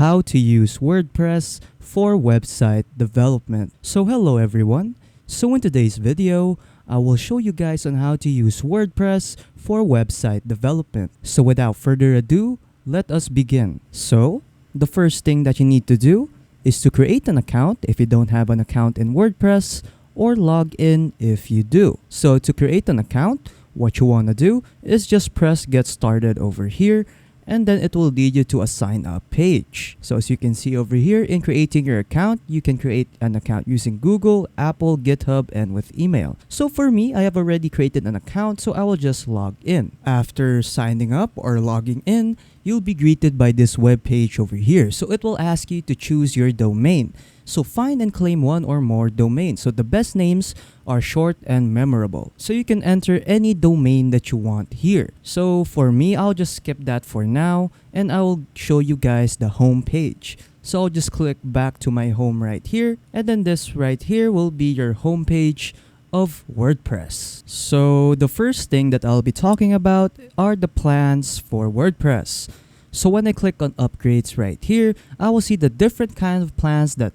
how to use WordPress for website development. So hello everyone. So in today's video, I will show you guys on how to use WordPress for website development. So without further ado, let us begin. So the first thing that you need to do is to create an account if you don't have an account in WordPress, or log in if you do. So to create an account, what you want to do is just press get started over here, and then it will lead you to a sign up page. So as you can see over here, in creating your account, you can create an account using Google, Apple, GitHub, and with email. So for me, I have already created an account, so I will just log in. After signing up or logging in, you'll be greeted by this web page over here. So it will ask you to choose your domain. So find and claim one or more domains. So the best names are short and memorable. So you can enter any domain that you want here. So for me, I'll just skip that for now, and I will show you guys the home page. So I'll just click back to my home right here, and then this right here will be your home page of WordPress. So the first thing that I'll be talking about are the plans for WordPress. So when I click on upgrades right here, I will see the different kind of plans that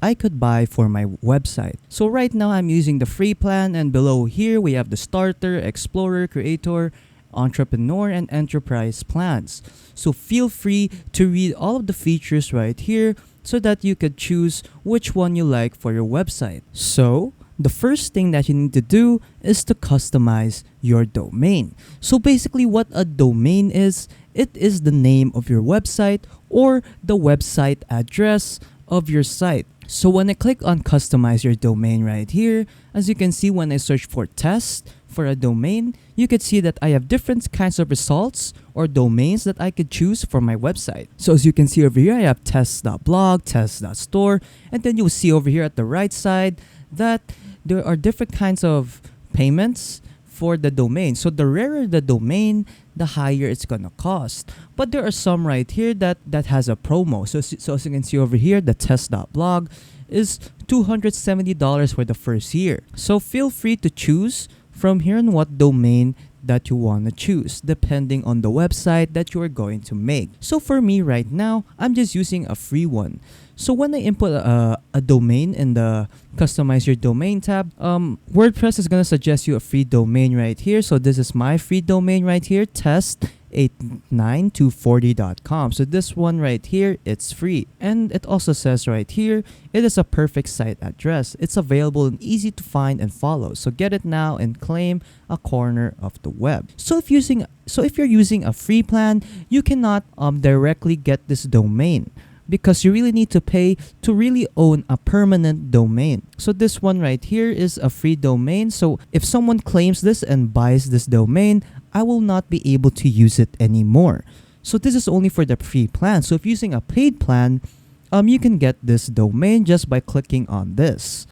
I could buy for my website. So right now I'm using the free plan, and below here we have the starter, explorer, creator, entrepreneur, and enterprise plans. So feel free to read all of the features right here so that you could choose which one you like for your website. So the first thing that you need to do is to customize your domain. So basically what a domain is, it is the name of your website or the website address of your site. So when I click on customize your domain right here, as you can see, when I search for test for a domain, you could see that I have different kinds of results or domains that I could choose for my website. So as you can see over here, I have test.blog, test.store, and then you'll see over here at the right side that there are different kinds of payments for the domain. So the rarer the domain, the higher it's gonna cost. But there are some right here that has a promo. So as you can see over here, the test.blog is $270 for the first year. So feel free to choose from here on what domain that you want to choose depending on the website that you are going to make. So for me right now, I'm just using a free one. So when I input a domain in the customize your domain tab, WordPress is going to suggest you a free domain right here. So this is my free domain right here, test89240.com. So this one right here, it's free. And it also says right here, it is a perfect site address. It's available and easy to find and follow. So get it now and claim a corner of the web. So if you're using a free plan, you cannot directly get this domain, because you really need to pay to really own a permanent domain. So this one right here is a free domain. So if someone claims this and buys this domain, I will not be able to use it anymore. So this is only for the free plan. So if using a paid plan, you can get this domain just by clicking on this.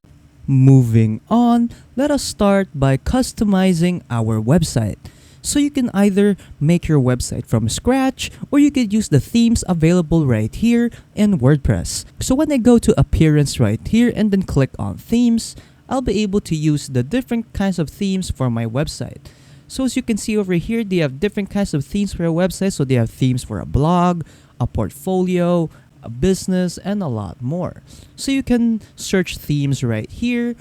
Moving on, let us start by customizing our website. So you can either make your website from scratch, or you could use the themes available right here in WordPress. So when I go to appearance right here and then click on themes, I'll be able to use the different kinds of themes for my website. So as you can see over here, they have different kinds of themes for a website. So they have themes for a blog, a portfolio, a business, and a lot more. So you can search themes right here,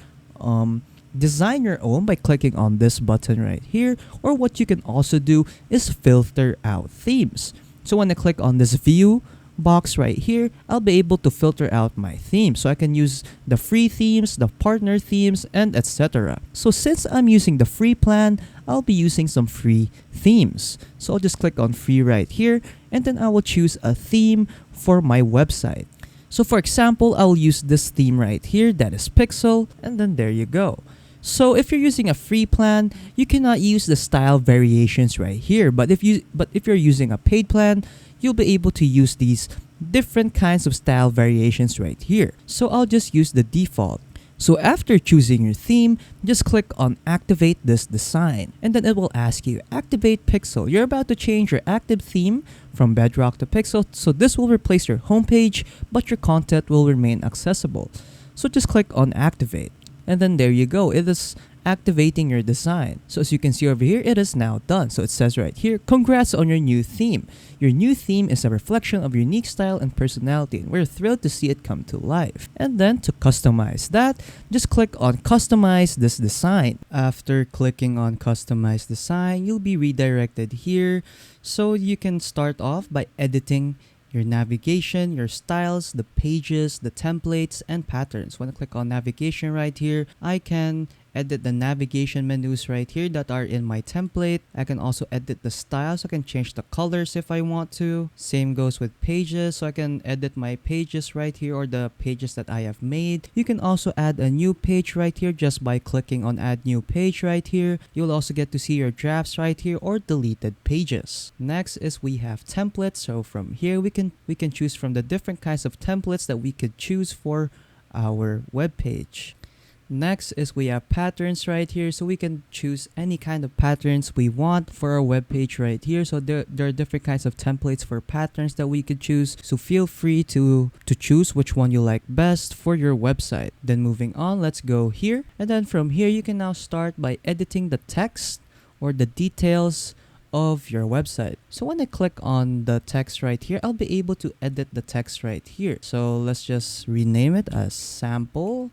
design your own by clicking on this button right here, or what you can also do is filter out themes. So when I click on this view box right here, I'll be able to filter out my theme. So I can use the free themes, the partner themes, and etc. So since I'm using the free plan, I'll be using some free themes. So I'll just click on free right here, and then I will choose a theme for my website. So for example, I'll use this theme right here, that is Pixel, and then there you go. So if you're using a free plan, you cannot use the style variations right here. But if you're using a paid plan, you'll be able to use these different kinds of style variations right here. So I'll just use the default. So after choosing your theme, just click on activate this design, and then it will ask you activate pixel. You're about to change your active theme from Bedrock to Pixel. So this will replace your homepage, but your content will remain accessible. So just click on activate. And then there you go. It is activating your design. So as you can see over here, it is now done. So it says right here, congrats on your new theme. Your new theme is a reflection of your unique style and personality, and we're thrilled to see it come to life. And then to customize that, just click on customize this design. After clicking on customize design, you'll be redirected here. So you can start off by editing your navigation, your styles, the pages, the templates, and patterns. When I click on navigation right here, I can edit the navigation menus right here that are in my template. I can also edit the styles. I can change the colors if I want to. Same goes with pages. So I can edit my pages right here, or the pages that I have made. You can also add a new page right here just by clicking on add new page right here. You'll also get to see your drafts right here or deleted pages. Next is we have templates. So from here we can choose from the different kinds of templates that we could choose for our web page. Next is we have patterns right here, so we can choose any kind of patterns we want for our web page right here. So there are different kinds of templates for patterns that we could choose, so feel free to choose which one you like best for your website. Then moving on, let's go here, and then from here you can now start by editing the text or the details of your website. So when I click on the text right here, I'll be able to edit the text right here. So let's just rename it as sample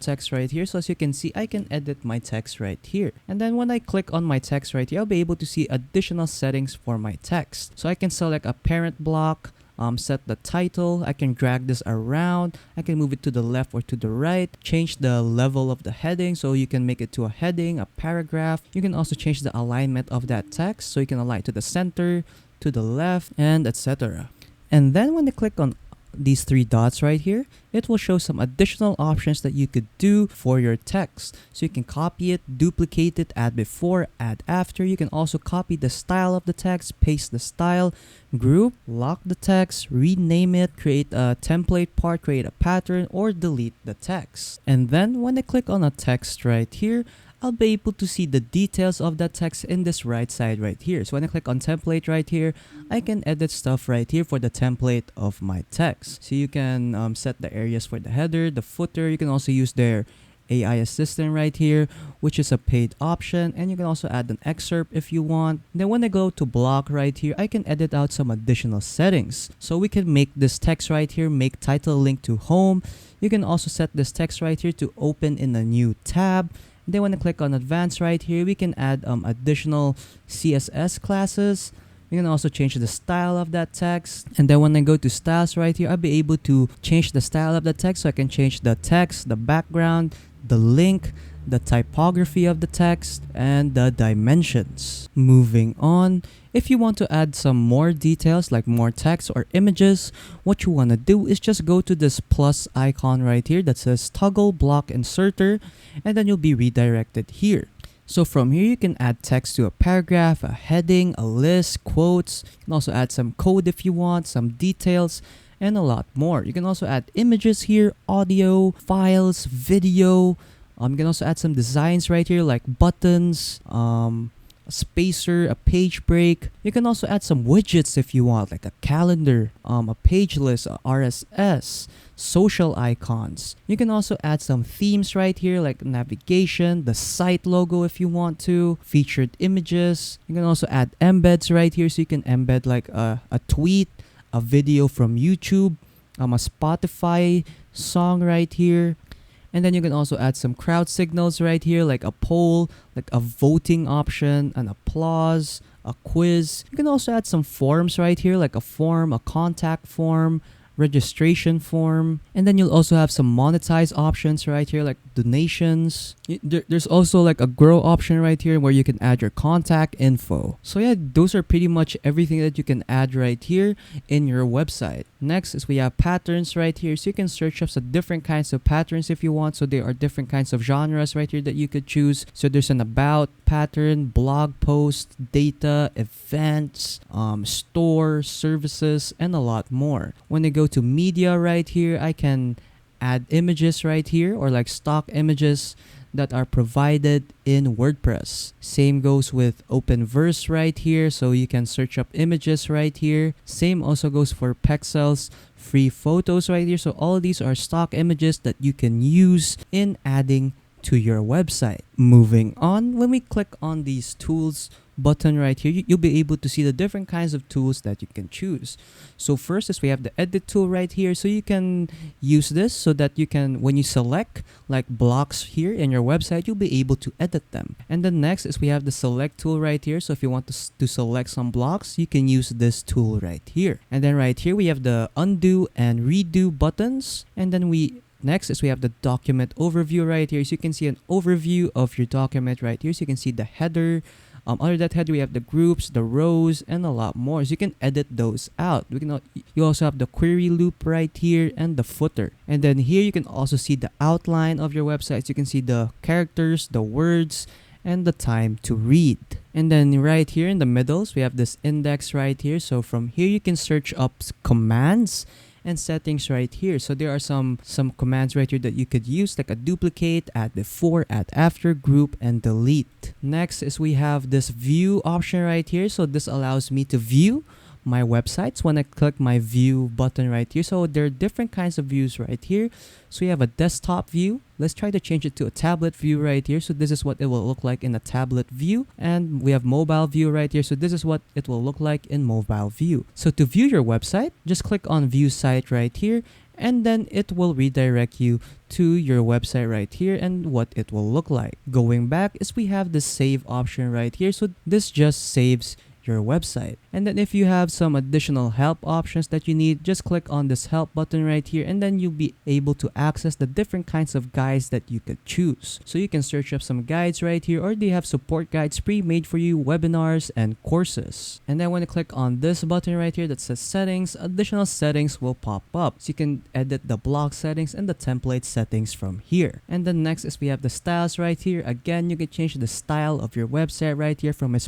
text right here. So as you can see, I can edit my text right here. And then when I click on my text right here, I'll be able to see additional settings for my text. So I can select a parent block, set the title. I can drag this around. I can move it to the left or to the right. Change the level of the heading, so you can make it to a heading, a paragraph. You can also change the alignment of that text, so you can align to the center, to the left, and etc. And then when I click on these three dots right here, it will show some additional options that you could do for your text. So you can copy it, duplicate it, add before, add after. You can also copy the style of the text, paste the style, group, lock the text, rename it, create a template part, create a pattern, or delete the text. And then when I click on a text right here, I'll be able to see the details of that text in this right side right here. So when I click on template right here, I can edit stuff right here for the template of my text. So you can set the areas for the header, the footer. You can also use their AI assistant right here, which is a paid option, and you can also add an excerpt if you want. Then when I go to block right here, I can edit out some additional settings. So we can make this text right here, make title link to home. You can also set this text right here to open in a new tab. Then when I click on advanced right here, we can add additional CSS classes. You can also change the style of that text. And then when I go to styles right here, I'll be able to change the style of the text. So I can change the text, the background, the link, the typography of the text, and the dimensions. Moving on, if you want to add some more details like more text or images, what you want to do is just go to this plus icon right here that says toggle block inserter, and then you'll be redirected here. So from here, you can add text to a paragraph, a heading, a list, quotes. You can also add some code if you want, some details, and a lot more. You can also add images here, audio, files, video. You can also add some designs right here like buttons, a spacer, a page break. You can also add some widgets if you want, like a calendar, a page list, a RSS, social icons. You can also add some themes right here like navigation, the site logo if you want to, featured images. You can also add embeds right here, so you can embed like a tweet, a video from YouTube, a Spotify song right here. And then you can also add some crowd signals right here, like a poll, like a voting option, an applause, a quiz. You can also add some forms right here, like a form, a contact form, registration form. And then you'll also have some monetize options right here, like donations. There's also like a grow option right here where you can add your contact info. So yeah, those are pretty much everything that you can add right here in your website. Next is we have patterns right here. So you can search up some different kinds of patterns if you want. So there are different kinds of genres right here that you could choose. So there's an about pattern, blog post, data, events, store, services, and a lot more. When I go to media right here, I can add images right here, or like stock images that are provided in WordPress. Same goes with Openverse right here, so you can search up images right here. Same also goes for Pexels, free photos right here. So all of these are stock images that you can use in adding to your website. Moving on, when we click on these tools button right here, you'll be able to see the different kinds of tools that you can choose. So first is we have the edit tool right here. So you can use this so that you can, when you select like blocks here in your website, you'll be able to edit them. And then next is we have the select tool right here. So if you want to select some blocks, you can use this tool right here. And then right here we have the undo and redo buttons. And then next is we have the document overview right here. So you can see an overview of your document right here. So you can see the header. Under that header, we have the groups, the rows, and a lot more. So you can edit those out. You also have the query loop right here and the footer. And then here you can also see the outline of your website. So you can see the characters, the words, and the time to read. And then right here in the middles, we have this index right here. So from here, you can search up commands and settings right here. So there are some commands right here that you could use, like a duplicate, add before, add after, group, and delete. Next is we have this view option right here. So this allows me to view my websites when I click my view button right here. So there are different kinds of views right here. So we have a desktop view. Let's try to change it to a tablet view right here. So this is what it will look like in a tablet view. And we have mobile view right here. So this is what it will look like in mobile view. So to view your website, just click on view site right here. And then it will redirect you to your website right here and what it will look like. Going back is we have the save option right here. So this just saves your website. And then if you have some additional help options that you need, just click on this help button right here, and then you'll be able to access the different kinds of guides that you could choose. So you can search up some guides right here, or they have support guides pre-made for you, webinars and courses. And then when you click on this button right here that says settings, additional settings will pop up. So you can edit the block settings and the template settings from here. And then next is we have the styles right here. Again, you can change the style of your website right here from a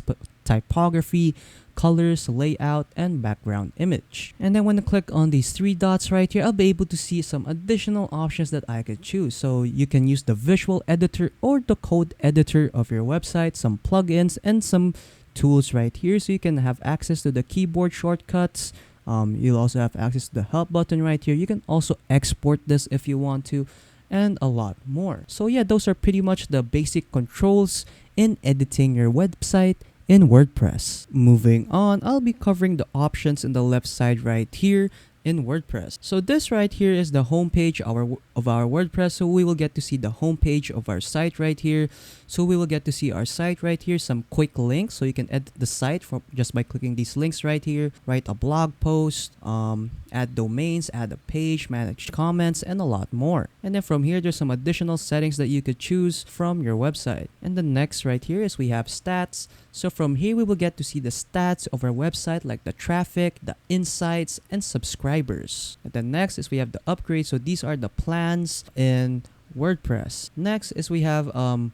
typography, colors, layout, and background image. And then when I click on these three dots right here, I'll be able to see some additional options that I could choose. So you can use the visual editor or the code editor of your website, some plugins, and some tools right here. So you can have access to the keyboard shortcuts. You'll also have access to the help button right here. You can also export this if you want to, and a lot more. So yeah, those are pretty much the basic controls in editing your website in WordPress. Moving on, I'll be covering the options in the left side right here in WordPress. So this right here is the homepage of our WordPress. So we will get to see the homepage of our site right here. So we will get to see our site right here, some quick links. So you can edit the site just by clicking these links right here. Write a blog post, add domains, add a page, manage comments, and a lot more. And then from here, there's some additional settings that you could choose from your website. And the next right here is we have stats. So from here, we will get to see the stats of our website, like the traffic, the insights, and subscribers. And then next is we have the upgrade. So these are the plans in WordPress. Next is we have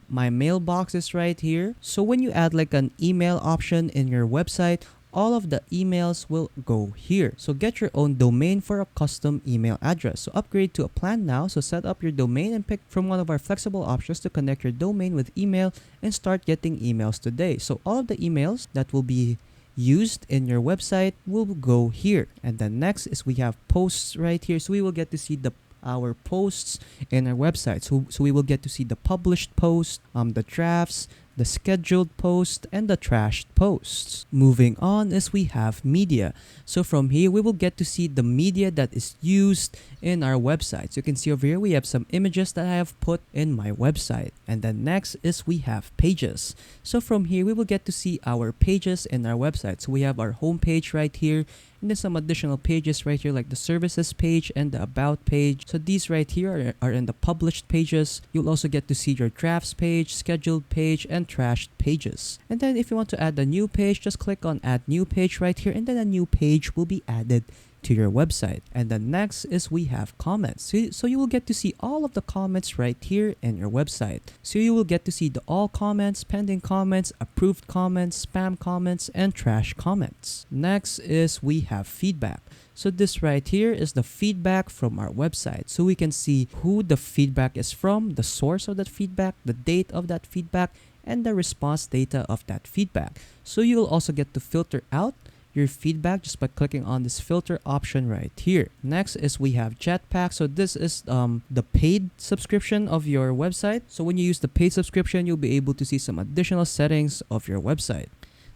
my mailboxes right here. So when you add like an email option in your website, all of the emails will go here. So get your own domain for a custom email address. So upgrade to a plan now. So set up your domain and pick from one of our flexible options to connect your domain with email and start getting emails today. So all of the emails that will be used in your website will go here. And then next is we have posts right here. So we will get to see our posts in our website. So we will get to see the published post, the drafts, the scheduled post, and the trashed posts. Moving on is we have media. So from here, we will get to see the media that is used in our website. So you can see over here, we have some images that I have put in my website. And then next is we have pages. So from here, we will get to see our pages in our website. So we have our home page right here, and then some additional pages right here, like the services page and the about page. So these right here are in the published pages. You'll also get to see your drafts page, scheduled page, and trashed pages. And then if you want to add a new page, just click on add new page right here, and then a new page will be added to your website. And then next is we have comments. So you will get to see all of the comments right here in your website. So you will get to see the all comments, pending comments, approved comments, spam comments, and trash comments. Next is we have feedback. So this right here is the feedback from our website. So we can see who the feedback is from, the source of that feedback, the date of that feedback, and the response data of that feedback. So you'll also get to filter out your feedback just by clicking on this filter option right here. Next is we have Jetpack. So this is the paid subscription of your website. So when you use the paid subscription, you'll be able to see some additional settings of your website.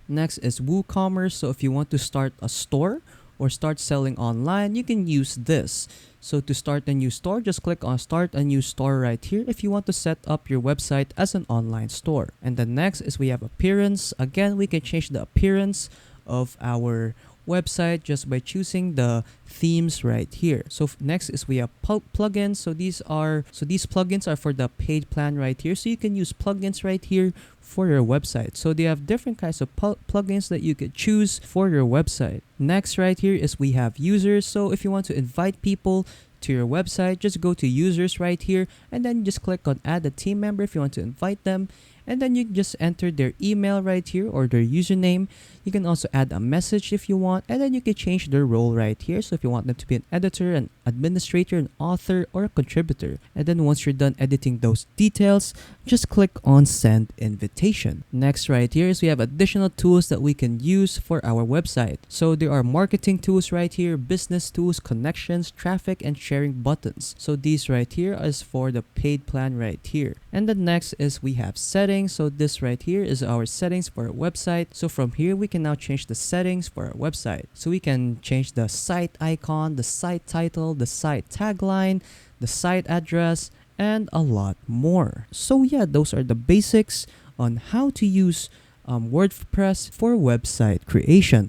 Next is WooCommerce. So if you want to start a store or start selling online, you can use this. So to start a new store, just click on start a new store right here if you want to set up your website as an online store. And then next is we have appearance. Again, we can change the appearance of our website just by choosing the themes right here. So next is we have plugins. So these plugins are for the paid plan right here. So you can use plugins right here for your website. So they have different kinds of plugins that you could choose for your website. Next right here is we have users. So if you want to invite people to your website, just go to users right here and then just click on add a team member if you want to invite them. And then you just enter their email right here or their username. You can also add a message if you want, and then you can change their role right here. So if you want them to be an editor, an administrator, an author, or a contributor. And then once you're done editing those details, just click on send invitation. Next right here is we have additional tools that we can use for our website. So there are marketing tools right here, business tools, connections, traffic, and sharing buttons. So these right here is for the paid plan right here. And the next is we have settings. So this right here is our settings for our website. So from here, we can now change the settings for our website. So we can change the site icon, the site title, the site tagline, the site address, and a lot more. So yeah, those are the basics on how to use WordPress for website creation.